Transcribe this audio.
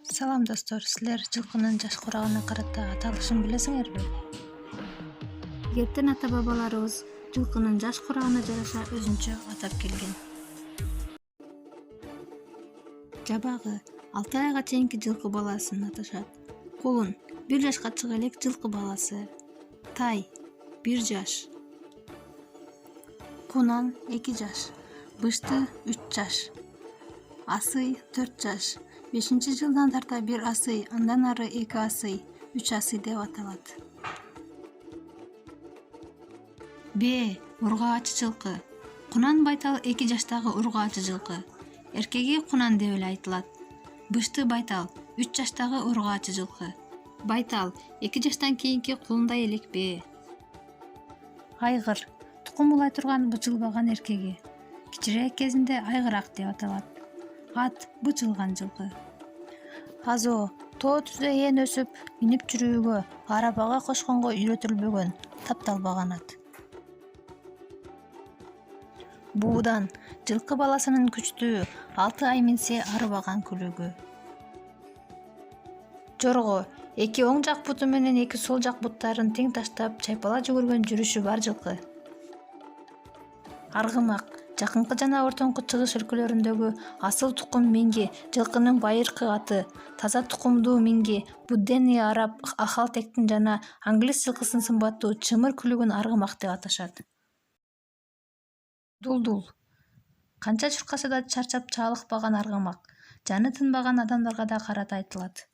Салам достор, силер жылкынын жаш курагына карата аталышын билесиңерби? Эртен ата-бабаларыбыз жылкынын жаш курагына жараша өзүнчө атап келген. Жабагы 6 айга чейинки жылкы баласын аташат. Кулун 1 жашка чыга элек жылкы баласы. Тай 1 жаш. Кунан 2 жаш. Бышты 3 жаш. Асый 4 жаш. 5-жылдан тарта 1 асый, андан ары 2 асый, 3 асый деп аталат. Б. Ургаачы жылкы. Кунан байтал 2 жаштагы ургаачы жылкы. Эркеги кунан деп эле айтылат. Бышты байтал 3 жаштагы ургаачы жылкы. Байтал 2 жаштан кийинки кулундай элек Б. Айгыр. Тукум улай турган бычылбаган эркеги. Кичирээк кезинде айгырак деп аталат. Ат бычылган жылкы. Азо тоо түздө ээн өсүп, минип жүрүүгө, арабага кошконго үйрөтүлбөгөн, тапталбаган ат. Буудан жылкы баласынын күчтүү 6 ай минсе арыбаган күлүгү. Жорго 2 оң жак буту менен 2 сол жак буттарын тең таштап чайпала жүгүргөн жүрүшү бар жылкы. Аргымак жакынкы жана ортоңку чыгыш өлкөлөрүндөгү асыл тукум меңги жылкынын байыркы аты. Таза тукумдуу меңги Буддени араб ахалтектин жана англис жылкысынын сымбаттуу чымыр күлүгүн аргымак деп аташат. Дулдул. Канча чуркаса да чарчап чалыкпаган аргымак. Жаны тынбаган адамдарга да карата айтылат.